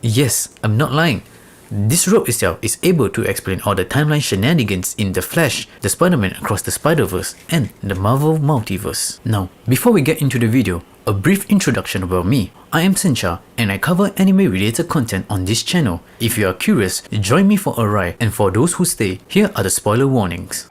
Yes, I'm not lying. This rope itself is able to explain all the timeline shenanigans in The Flash, the Spider-Man Across the Spider-Verse, and the Marvel Multiverse. Now, before we get into the video, a brief introduction about me. I am Sencha, and I cover anime related content on this channel. If you are curious, join me for a ride, and for those who stay, here are the spoiler warnings.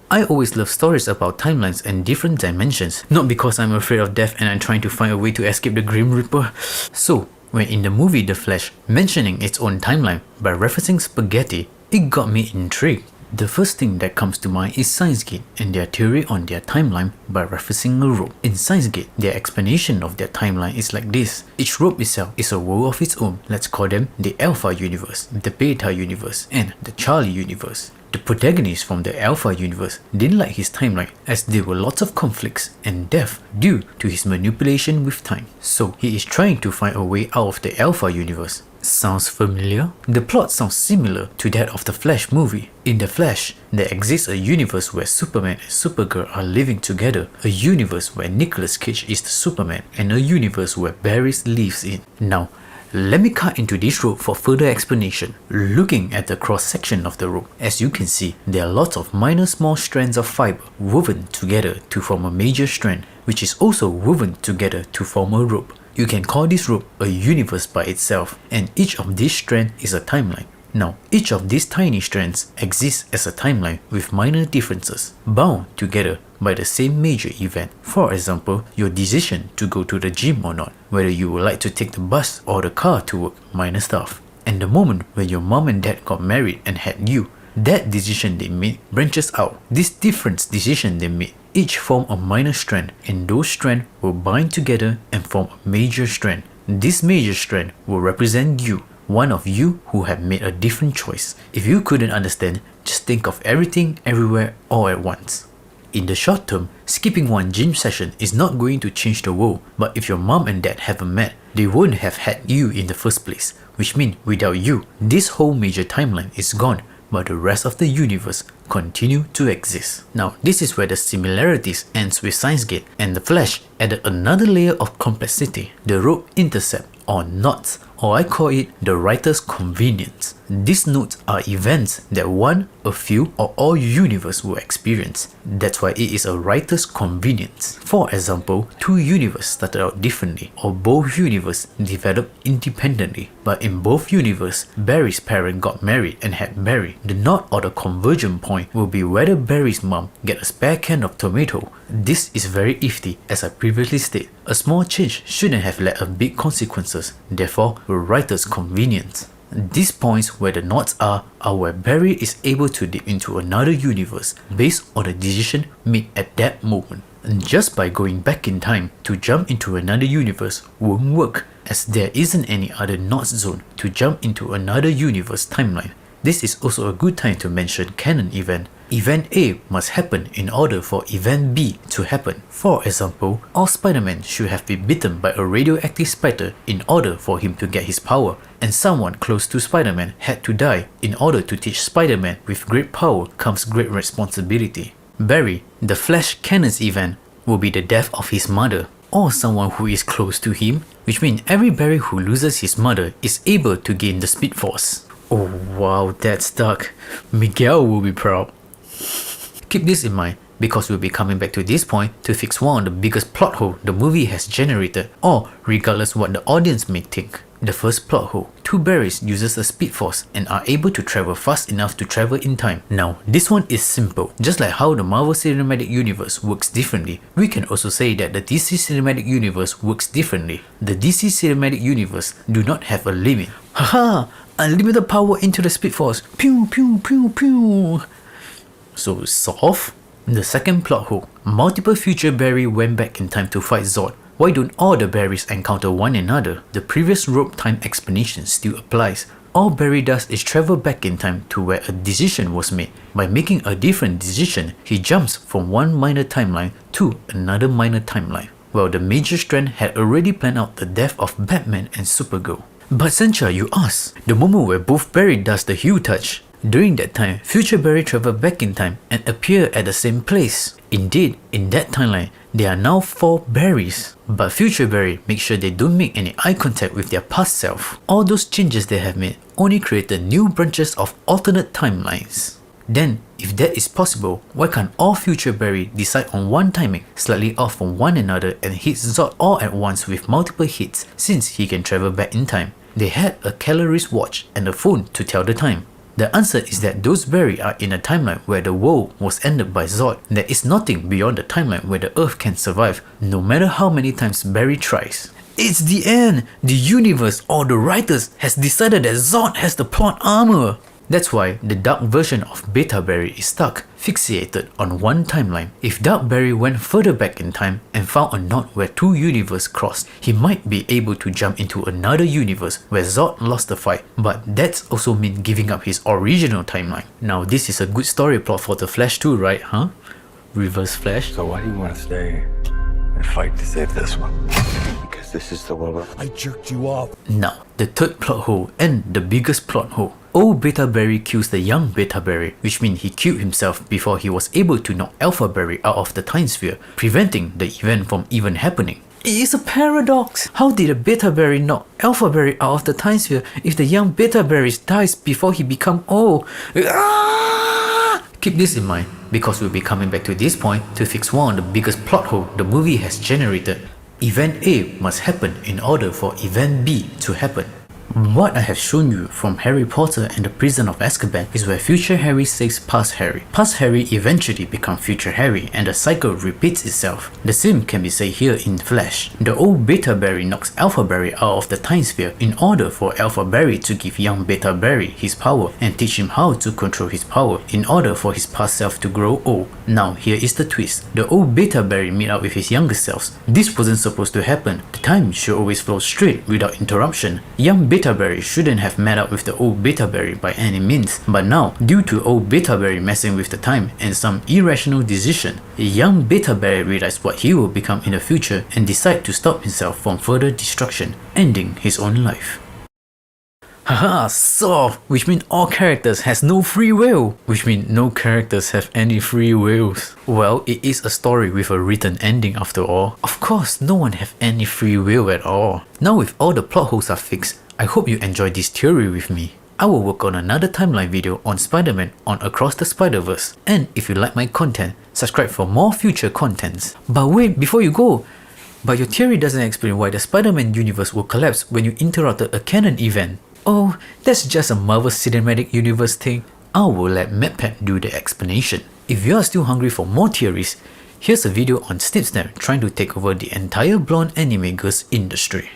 I always love stories about timelines and different dimensions, not because I'm afraid of death and I'm trying to find a way to escape the Grim Reaper. So, when in the movie The Flash mentioning its own timeline by referencing spaghetti, it got me intrigued. The first thing that comes to mind is Science-Gate and their theory on their timeline by referencing a rope. In Science-Gate, their explanation of their timeline is like this. Each rope itself is a world of its own. Let's call them the Alpha Universe, the Beta Universe, and the Charlie Universe. The protagonist from the Alpha Universe didn't like his timeline as there were lots of conflicts and death due to his manipulation with time. So he is trying to find a way out of the Alpha Universe. Sounds familiar? The plot sounds similar to that of the Flash movie. In The Flash, there exists a universe where Superman and Supergirl are living together, a universe where Nicolas Cage is the Superman, and a universe where Barry lives in. Now, let me cut into this rope for further explanation. Looking at the cross section of the rope, as you can see, there are lots of minor small strands of fiber woven together to form a major strand, which is also woven together to form a rope. You can call this rope a universe by itself, and each of these strands is a timeline. Now, each of these tiny strands exists as a timeline with minor differences, bound together by the same major event. For example, your decision to go to the gym or not, whether you would like to take the bus or the car to work, minor stuff. And the moment when your mom and dad got married and had you, that decision they made branches out. This different decision they made each form a minor strand, and those strands will bind together and form a major strand. This major strand will represent you, one of you who have made a different choice. If you couldn't understand, just think of everything, everywhere, all at once. In the short term, skipping one gym session is not going to change the world, but if your mom and dad haven't met, they wouldn't have had you in the first place, which means without you, this whole major timeline is gone, but the rest of the universe continue to exist. Now, this is where the similarities ends with Science-Gate, and The Flash added another layer of complexity, the rope intercept or knots, or I call it the writer's convenience. These notes are events that one, a few, or all universe will experience. That's why it is a writer's convenience. For example, two universes started out differently, or both universes developed independently. But in both universes, Barry's parents got married and had Barry. The knot or the convergence point will be whether Barry's mom get a spare can of tomato. This is very iffy, as I previously stated. A small change shouldn't have led to big consequences, therefore, a writer's convenience. These points where the knots are where Barry is able to dip into another universe based on the decision made at that moment. And just by going back in time to jump into another universe won't work, as there isn't any other knot zone to jump into another universe timeline. This is also a good time to mention Canon event. Event A must happen in order for Event B to happen. For example, all Spider-Man should have been bitten by a radioactive spider in order for him to get his power, and someone close to Spider-Man had to die in order to teach Spider-Man with great power comes great responsibility. Barry, the Flash Canon's event, will be the death of his mother, or someone who is close to him, which means every Barry who loses his mother is able to gain the Speed Force. Oh wow, that's dark. Miguel will be proud. Keep this in mind, because we'll be coming back to this point to fix one of the biggest plot holes the movie has generated, or regardless what the audience may think. The first plot hole. Two Barrys uses a speed force and are able to travel fast enough to travel in time. Now, this one is simple. Just like how the Marvel Cinematic Universe works differently, we can also say that the DC Cinematic Universe works differently. The DC Cinematic Universe do not have a limit. Haha! Unlimited power into the speed force. Pew pew pew pew. So solve? The second plot hole. Multiple future Barry went back in time to fight Zod. Why don't all the Barrys encounter one another? The previous rope time explanation still applies. All Barry does is travel back in time to where a decision was made. By making a different decision, he jumps from one minor timeline to another minor timeline. Well, the major strand had already planned out the death of Batman and Supergirl. But Sencha, you ask, the moment where both Barry does the Hue touch, during that time, future Barry travel back in time and appear at the same place. Indeed, in that timeline, there are now 4 Barrys. But future Barry make sure they don't make any eye contact with their past self. All those changes they have made only created new branches of alternate timelines. Then, if that is possible, why can't all future Barry decide on one timing, slightly off from one another, and hit Zod all at once with multiple hits, since he can travel back in time? They had a calories watch and a phone to tell the time. The answer is that those Barry are in a timeline where the world was ended by Zod. There is nothing beyond the timeline where the Earth can survive, no matter how many times Barry tries. It's the end! The universe or the writers has decided that Zod has the plot armor! That's why the Dark version of Beta Barry is stuck, fixated on one timeline. If Dark Barry went further back in time and found a knot where 2 universes crossed, he might be able to jump into another universe where Zod lost the fight, but that's also mean giving up his original timeline. Now this is a good story plot for the Flash too, right, huh? Reverse Flash. So why do you want to stay and fight to save this one? Because this is the one I jerked you off. Now, the third plot hole and the biggest plot hole. Old Beta Barry kills the young Beta Barry, which means he killed himself before he was able to knock Alpha Barry out of the time sphere, preventing the event from even happening. It is a paradox! How did a Beta Barry knock Alpha Barry out of the time sphere if the young Beta Barry dies before he becomes old? Keep this in mind, because we'll be coming back to this point to fix one of the biggest plot holes the movie has generated. Event A must happen in order for Event B to happen. What I have shown you from Harry Potter and the Prison of Azkaban is where future Harry saves past Harry. Past Harry eventually becomes future Harry and the cycle repeats itself. The same can be said here in Flash. The old Beta Barry knocks Alpha Barry out of the time sphere in order for Alpha Barry to give young Beta Barry his power and teach him how to control his power in order for his past self to grow old. Now here is the twist. The old Beta Barry meet up with his younger selves. This wasn't supposed to happen. The time should always flow straight without interruption. Young Beta Barry shouldn't have met up with the old Beta Barry by any means, but now, due to old Beta Barry messing with the time and some irrational decision, young Beta Barry realized what he will become in the future and decide to stop himself from further destruction, ending his own life. Haha, solved! Which means all characters has no free will! Which means no characters have any free wills. Well, it is a story with a written ending after all. Of course, no one have any free will at all. Now with all the plot holes are fixed, I hope you enjoyed this theory with me. I will work on another timeline video on Spider-Man on Across the Spider-Verse. And if you like my content, subscribe for more future contents. But wait, before you go, but your theory doesn't explain why the Spider-Man universe will collapse when you interrupted a Canon event. Oh, that's just a Marvel Cinematic Universe thing. I will let MadPat do the explanation. If you are still hungry for more theories, here's a video on Snip Snap trying to take over the entire blonde anime girls industry.